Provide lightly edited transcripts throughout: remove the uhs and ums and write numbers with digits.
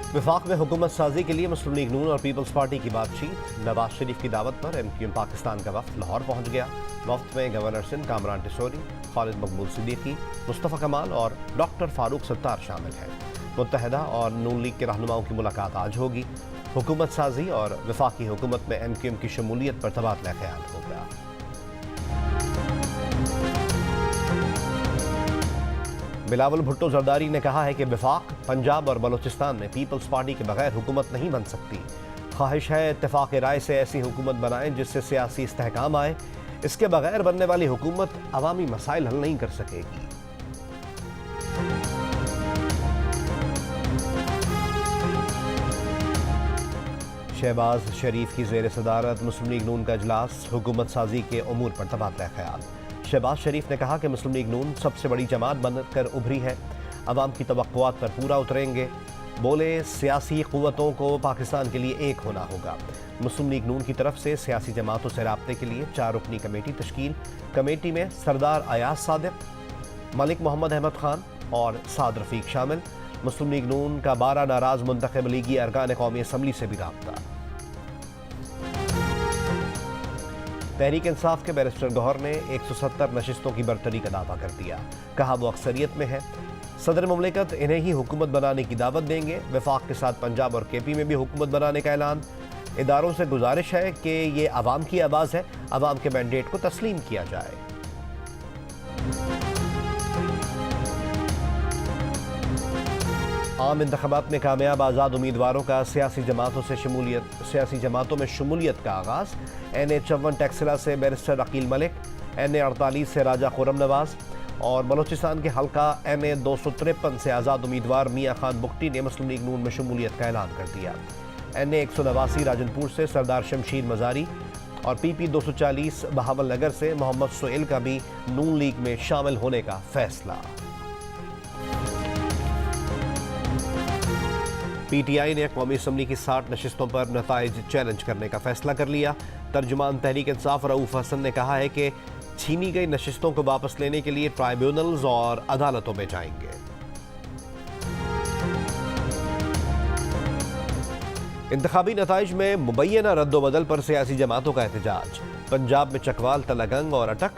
वफाक में हुकूमत साजी के लिए मुस्लिम लीग नून और पीपल्स पार्टी की बातचीत। नवाज शरीफ की दावत पर MQM पाकिस्तान का वफ्द लाहौर पहुंच गया। वफ्द में गवर्नर सिंध कामरान टिसोरी, खालिद मकबूल सिद्दीकी, मुस्तफ़ा कमाल और डॉक्टर फारूक सत्तार शामिल हैं। मुत्तहिदा और नून लीग के रहनुमाओं की मुलाकात आज होगी। हुकूमत साजी और वफाकी हुकूमत में MQM की शमूलियत पर तबादला ख्याल होगा। बिलावल भुट्टो जरदारी ने कहा है कि वफाक, पंजाब और बलोचिस्तान में पीपल्स पार्टी के बगैर हुकूमत नहीं बन सकती। ख्वाहिश है इत्तेफाक राय से ऐसी हुकूमत बनाएं जिससे सियासी इस्तेहकाम आए। इसके बगैर बनने वाली हुकूमत अवामी मसाइल हल नहीं कर सकेगी। शहबाज शरीफ की ज़ेर सदारत मुस्लिम लीग नून का इजलास। हुकूमत साजी के उमूर पर तबादला ख्याल। शहबाज शरीफ ने कहा कि मुस्लिम लीग नून सबसे बड़ी जमात बनकर उभरी है, अवाम की तवक्कुआत पर पूरा उतरेंगे। बोले, सियासी क़ुव्वतों को पाकिस्तान के लिए एक होना होगा। मुस्लिम लीग नून की तरफ से सियासी जमातों से राब्ते के लिए 4 रुकनी कमेटी तश्कील। कमेटी में सरदार अयाज सादिक, मलिक मोहम्मद अहमद खान और साद रफीक शामिल। मुस्लिम लीग नून का 12 नाराज मुंतखब लीगी अरकान कौमी असम्बली से भी राब्ता। तहरीक इंसाफ के बैरिस्टर गौहर ने 170 नशिस्तों की बरतरी का दावा कर दिया। कहा वो अक्सरियत में है। सदर मुमलिकत इन्हें ही हुकूमत बनाने की दावत देंगे। वफाक के साथ पंजाब और KP में भी हुकूमत बनाने का ऐलान। इदारों से गुजारिश है कि ये अवाम की आवाज़ है, अवाम के मैंडेट को तस्लीम किया जाए। आम इंतखाबात में कामयाब आज़ाद उम्मीदवारों का सियासी जमातों में शमूलियत का आगाज़। NA-54 टैक्सिला से बैरिस्टर अकील मलिक, NA-48 से राजा खुर्रम नवाज और बलोचिस्तान के हल्का NA-253 से आज़ाद उम्मीदवार मियाँ खान बुख्ती ने मुस्लिम लीग नून में शमूलियत का ऐलान कर दिया। NA-189 राजनपुर से सरदार शमशीर मजारी और PP 240 बहावल नगर से मोहम्मद सोहेल का भी नून लीग में शामिल होने का फैसला। PTI ने कौमी असम्बली की 60 नशिस्तों पर नताइज चैलेंज करने का फैसला कर लिया। तर्जुमान तहरीक इंसाफ रऊफ हसन ने कहा है कि छीनी गई नशिस्तों को वापस लेने के लिए ट्राइब्यूनल्स और अदालतों में जाएंगे। इंतखाबी नताइज में मुबैना रद्दोबदल पर सियासी जमातों का एहतजाज। पंजाब में चकवाल, तलागंग और अटक।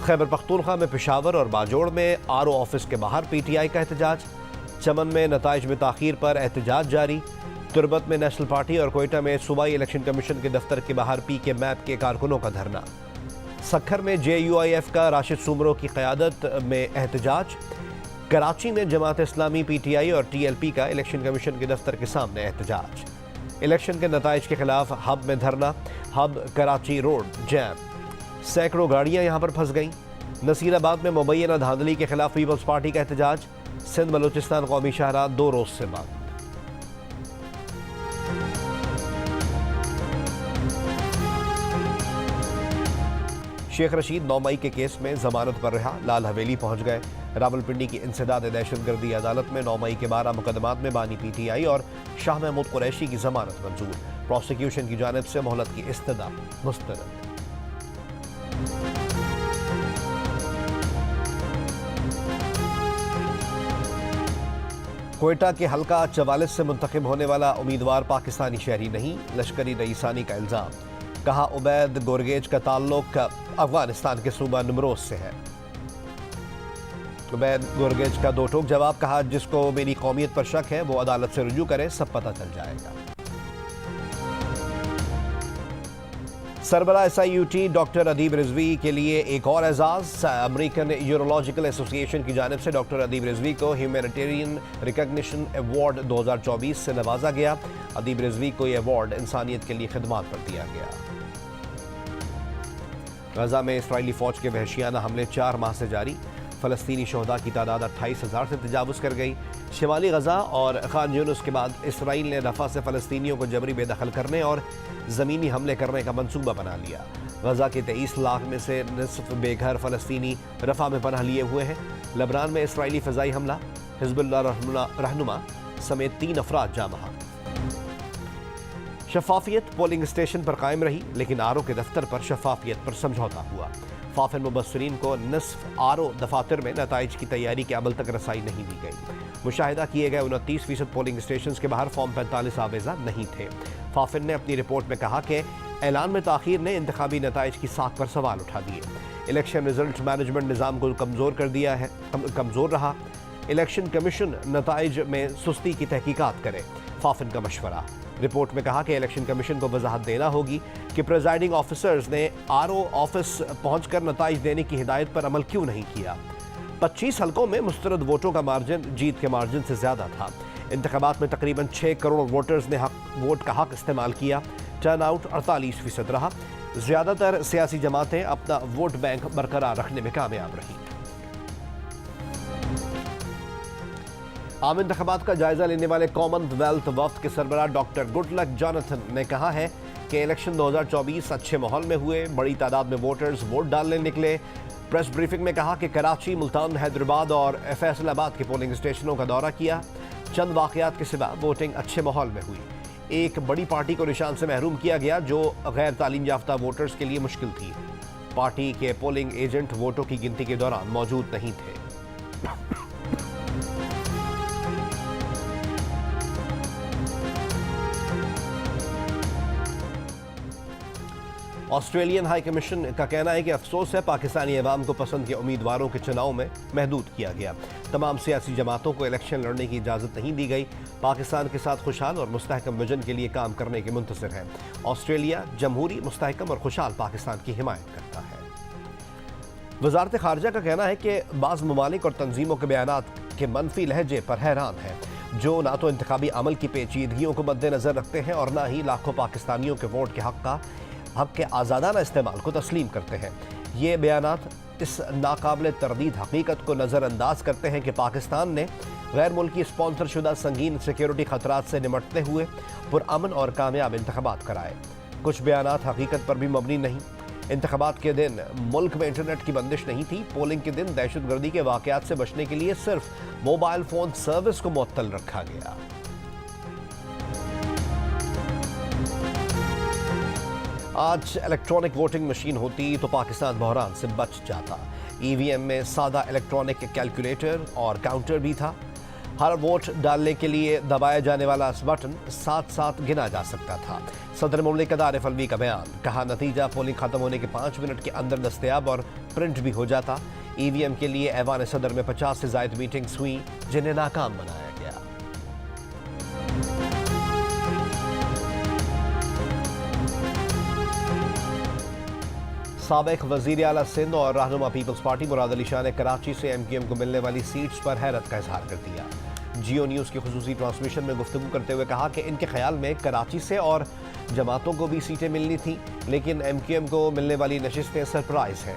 खैबर पख्तूनख्वा में पेशावर और बाजोड़ में RO ऑफिस के बाहर PTI का एहतजाज। चमन में नताइज में ताखीर पर एहतजाज जारी। तुरबत में नेशनल पार्टी और कोयटा में सूबाई इलेक्शन कमीशन के दफ्तर के बाहर PK मैप के कारकुनों का धरना। सखर में JUIF का राशिद सुमरो की क़यादत में एहतजाज। कराची में जमात इस्लामी, PTI और TLP का इलेक्शन कमीशन के दफ्तर के सामने एहतजाज। इलेक्शन के नताइज के खिलाफ हब में धरना। Hub Karachi road jam. सैकड़ों गाड़ियाँ यहाँ पर फंस गईं। नसीराबाद में मुबैना धांधली के खिलाफ पीपल्स पार्टी का एहतजाज। सिंध बलोचिस्तान कौमी शाहराह 2 रोज से बंद। शेख रशीद 9 मई के केस में जमानत पर रहा, लाल हवेली पहुंच गए। रावलपिंडी की इंसदाद दहशतगर्दी अदालत में 9 मई के 12 मुकदमात में बानी PTI और शाह महमूद कुरैशी की जमानत मंजूर। प्रोसिक्यूशन की जानिब से मोहलत की इस्तदा मुस्तरद। कोयटा के हल्का 44 से मुंतखब होने वाला उम्मीदवार पाकिस्तानी शहरी नहीं, लश्करी रईसानी का इल्ज़ाम। कहा, उबैद गोरगेज का ताल्लुक अफगानिस्तान के सूबा नमरोज से है। उबैद गोरगेज का दो टोक जवाब। कहा, जिसको मेरी कौमियत पर शक है वो अदालत से रुजू करे, सब पता चल जाएगा। सरबराह SIUT डॉक्टर अदीब रिजवी के लिए एक और एजाज। अमेरिकन यूरोलॉजिकल एसोसिएशन की जानिब से डॉक्टर अदीब रिजवी को ह्यूमैनिटेरियन रिकॉग्निशन अवार्ड 2024 से नवाजा गया। अदीब रिजवी को यह अवार्ड इंसानियत के लिए खिदमात पर दिया गया। गजा में इसराइली फौज के वहशियाना हमले 4 माह से जारी। फ़लस्तीनी शहदा की तादाद 28,000 से तजावुज़ कर गई। शिमाली गजा और खान यूनुस के बाद इसराइल ने रफ़ा से फ़लस्तीनियों को जबरी बेदखल करने और ज़मीनी हमले करने का मंसूबा बना लिया। गजा के 23 लाख में से निसफ बेघर फ़लस्तीनी रफ़ा में पनाह लिए हुए हैं। लबनान में इसराइली फ़ज़ाई हमला, हिज़्बुल्लाह रहनुमा समेत 3 अफराद जाँ बहक। शफाफियत पोलिंग स्टेशन पर कायम रही, लेकिन RO के दफ्तर पर शफाफियत पर समझौता हुआ। फाफिन मुबस्सिरीन को निस्फ आरओ दफातर में नताइज की तैयारी के अमल तक रसाई नहीं दी गई। मुशाहिदा किए गए 29% पोलिंग स्टेशन के बाहर फॉर्म 45 आवेजा नहीं थे। फाफिन ने अपनी रिपोर्ट में कहा कि ऐलान में ताखीर ने इंतखाबी नताइज की साख पर सवाल उठा दिए। इलेक्शन रिजल्ट मैनेजमेंट निज़ाम को कमज़ोर रहा। इलेक्शन कमीशन नताइज में सुस्ती की तहकीकात करे, फाफिन का मशवरा। रिपोर्ट में कहा कि इलेक्शन कमीशन को वजाहत देना होगी कि प्रिजाइडिंग ऑफिसर्स ने आरओ ऑफिस पहुंचकर नताइज देने की हिदायत पर अमल क्यों नहीं किया। 25 हलकों में मुस्तरद वोटों का मार्जिन जीत के मार्जिन से ज़्यादा था। इंतखाबात में तकरीबन 6 करोड़ वोटर्स ने वोट का हक इस्तेमाल किया। टर्न आउट 48% रहा। ज़्यादातर सियासी जमातें अपना वोट बैंक बरकरार रखने में कामयाब रही। आम इंतखाबात का जायजा लेने वाले कॉमनवेल्थ वफ्द के सरबराह डॉक्टर गुडलक जॉनथन ने कहा है कि इलेक्शन 2024 अच्छे माहौल में हुए, बड़ी तादाद में वोटर्स वोट डालने निकले। प्रेस ब्रीफिंग में कहा कि कराची, मुल्तान, हैदराबाद और फैसलाबाद के पोलिंग स्टेशनों का दौरा किया। चंद वाकयात के सिवा वोटिंग अच्छे माहौल में हुई। एक बड़ी पार्टी को निशान से महरूम किया गया जो गैर तालीम याफ्ता वोटर्स के लिए मुश्किल थी। पार्टी के पोलिंग एजेंट वोटों की गिनती के दौरान मौजूद नहीं थे। ऑस्ट्रेलियन हाई कमीशन का कहना है कि अफसोस है पाकिस्तानी अवाम को पसंद के उम्मीदवारों के चुनाव में महदूद किया गया। तमाम सियासी जमातों को इलेक्शन लड़ने की इजाज़त नहीं दी गई। पाकिस्तान के साथ खुशहाल और मुस्तहकम विजन के लिए काम करने के मुंतज़िर है। ऑस्ट्रेलिया जमहूरी, मुस्तहकम और खुशहाल पाकिस्तान की हिमायत करता है। वज़ारत ख़ारजा का कहना है कि बाज़ ममालिक और तंजीमों के बयानात के मनफी लहजे पर हैरान है, जो ना तो इंतखाबी अमल की पेचीदगियों को मद्देनज़र रखते हैं और ना ही लाखों पाकिस्तानियों के वोट के हक के आज़ादाना इस्तेमाल को तस्लीम करते हैं। ये बयानात इस नाकाबिल तरदीद हकीकत को नज़रअंदाज करते हैं कि पाकिस्तान ने गैर मुल्की स्पॉन्सर शुदा संगीन सिक्योरिटी खतरात से निमटते हुए पुरअमन और कामयाब इंतखाबात कराए। कुछ बयानात हकीकत पर भी मबनी नहीं। इंतखाबात के दिन मुल्क में इंटरनेट की बंदिश नहीं थी। पोलिंग के दिन दहशतगर्दी के वाक़यात से बचने के लिए सिर्फ मोबाइल फ़ोन सर्विस को मुअत्तल रखा गया। आज इलेक्ट्रॉनिक वोटिंग मशीन होती तो पाकिस्तान बहरान से बच जाता। ईवीएम में सादा इलेक्ट्रॉनिक कैलकुलेटर और काउंटर भी था। हर वोट डालने के लिए दबाया जाने वाला बटन साथ साथ गिना जा सकता था। सदर मुमलिकत आरिफ अलवी का बयान, कहा नतीजा पोलिंग खत्म होने के 5 मिनट के अंदर दस्तयाब और प्रिंट भी हो जाता। ईवीएम के लिए ऐवान सदर में 50 से ज़ायद मीटिंग्स हुई जिन्हें नाकाम बनाया गया। साबिक वज़ीर आला सिंध और रहनुमा पीपल्स पार्टी मुराद अली शाह ने कराची से एमक्यूएम को मिलने वाली सीट्स पर हैरत का इजहार कर दिया। जियो न्यूज़ की खुसूसी ट्रांसमिशन में गुफ्तगू करते हुए कहा कि इनके ख्याल में कराची से और जमातों को भी सीटें मिलनी थी, लेकिन एमक्यूएम को मिलने वाली नशिस्तें सरप्राइज हैं।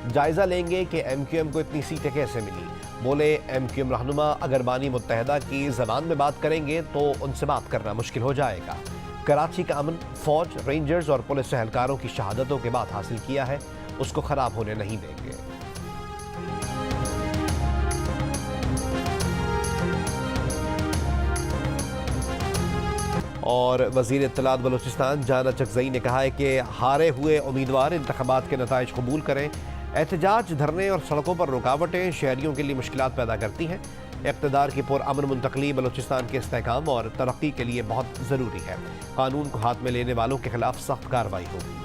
जायज़ा लेंगे कि एमक्यूएम को इतनी सीटें कैसे मिली। बोले, एमक्यूएम रहनुमा अगर बानी मुत्तहदा की ज़बान में बात करेंगे तो उनसे बात करना मुश्किल हो जाएगा। कराची का अमन फौज, रेंजर्स और पुलिस एहलकारों की शहादतों के बाद हासिल किया है, उसको खराब होने नहीं देंगे। और वज़ीर इत्तलात बलूचिस्तान जाना चकजई ने कहा है कि हारे हुए उम्मीदवार इंतखाबात के नताइज कबूल करें। एहतजाज, धरने और सड़कों पर रुकावटें शहरियों के लिए मुश्किलात पैदा करती हैं। इक़्तिदार की पुरअमन मुंतकली बलूचिस्तान के इस्तेहकाम और तरक्की के लिए बहुत ज़रूरी है। कानून को हाथ में लेने वालों के खिलाफ सख्त कार्रवाई होगी।